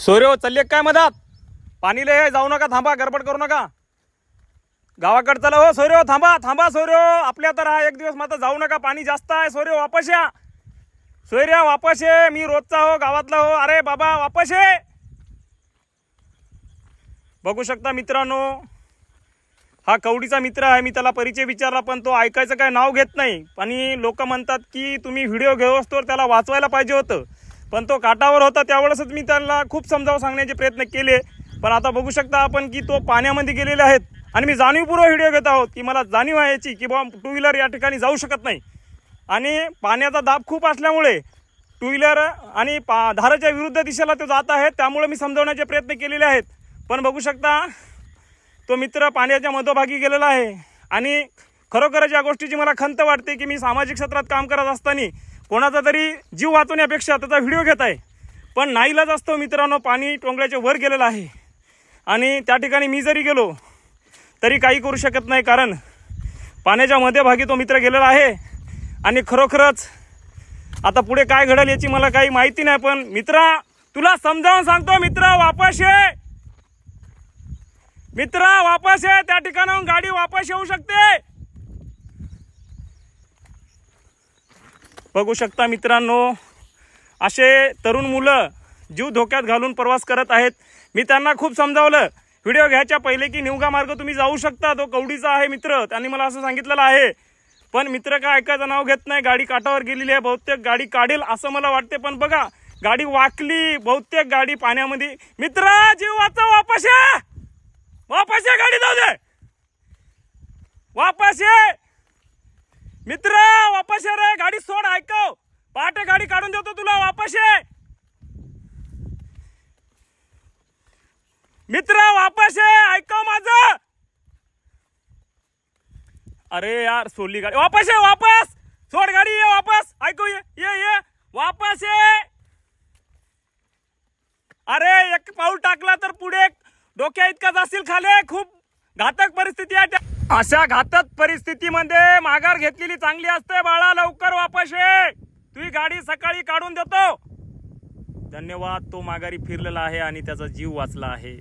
सोर्यो चालले काय मधात? पाणी लय जाऊ नका, थांबा, गडबड करू नका. गावाकडे चला हो सोर्यो, थांबा थांबा सोर्यो, आपल्या तर हा एक दिवस मात्र जाऊ नका, पाणी जास्त आहे. सोर्यो वापस या, सोयऱ्या वापस ये, मी रोजचा हो, गावातला हो. अरे बाबा वापस ये. बघू शकता मित्रांनो, हा कवडीचा मित्र आहे. मी त्याला परिचय विचारला पण तो ऐकायचं काय नाव घेत नाही. आणि लोक म्हणतात की तुम्ही व्हिडिओ घेऊ असतो त्याला वाचवायला पाहिजे होतं, पण तो काटावर होता. त्यावेळेसच मी त्याला खूप समजावून सांगण्याचे प्रयत्न केले. पण आता बघू शकता आपण की तो पाण्यामध्ये गेलेले आहेत. आणि मी जाणीवपूर्वक व्हिडिओ घेत आहोत की मला जाणीव आहे याची की बाबा टू व्हीलर या ठिकाणी जाऊ शकत नाही. आणि पाण्याचा दाब खूप असल्यामुळे टू व्हीलर आणि धाराच्या विरुद्ध दिशेला तो जात आहे. त्यामुळे मी समजावण्याचे प्रयत्न केलेले आहेत. पण बघू शकता तो मित्र पाण्याच्या मध्यभागी गेलेला आहे. आणि खरोखरच या गोष्टीची मला खंत वाटते की मी सामाजिक क्षेत्रात काम करत असताना कोणाचा तरी जीव वाचवण्यापेक्षा त्याचा व्हिडिओ घेत आहे. पण नाईलाज असतो मित्रांनो, पाणी टोंगल्याच्या वर गेलेलं आहे. आणि त्या ठिकाणी मी जरी गेलो तरी काही करू शकत नाही, कारण पाण्याच्या मध्यभागी तो मित्र गेलेला आहे. आणि खरोखरच आता पुढे काय घडेल याची मला काही माहिती नाही. पण मित्रा, तुला समजावून सांगतो, मित्र वापस ये, मित्र वापस ये. त्या ठिकाणाहून गाडी वापस येऊ शकते. बघू शकता मित्रांनो, असे तरुण मुलं जीव धोक्यात घालून प्रवास करत आहेत. मी त्यांना खूप समजावलं व्हिडिओ घ्यायच्या पहिले की निवगा मार्ग तुम्ही जाऊ शकता, तो कवडीचा आहे मित्र, त्यांनी मला असं सांगितलेलं आहे. पण मित्र काय ऐकायचं नाव घेत नाही. गाडी काठावर गेलेली आहे, बहुतेक गाडी काढेल असं मला वाटते. पण बघा गाडी वाकली, बहुतेक गाडी पाण्यामध्ये. मित्र जीव वाचव, वापस ये, वापस ये, गाडी जाऊ दे, वापस ये मित्र, वापस ये रे, गाडी सोड, ऐकव, पहाटे गाडी काढून देतो तुला, वापस ये मित्र, वापस ये, ऐकव माझं. अरे यार सोडली गाडी, वापस ये, वापस सोड गाडी, ये वापस, ऐकू, ये वापस ये. अरे एक पाऊल टाकला तर पुढे डोक्या इतका जाशील खाले. खूप घातक परिस्थिती आहे. अशा घातक परिस्थितीमध्ये माघार घेतलेली चांगली असते बाळा. लवकर वापस ये, तुझी गाडी सकाळी काढून देतो. धन्यवाद. तो माघारी फिरलेला आहे आणि त्याचा जीव वाचला आहे.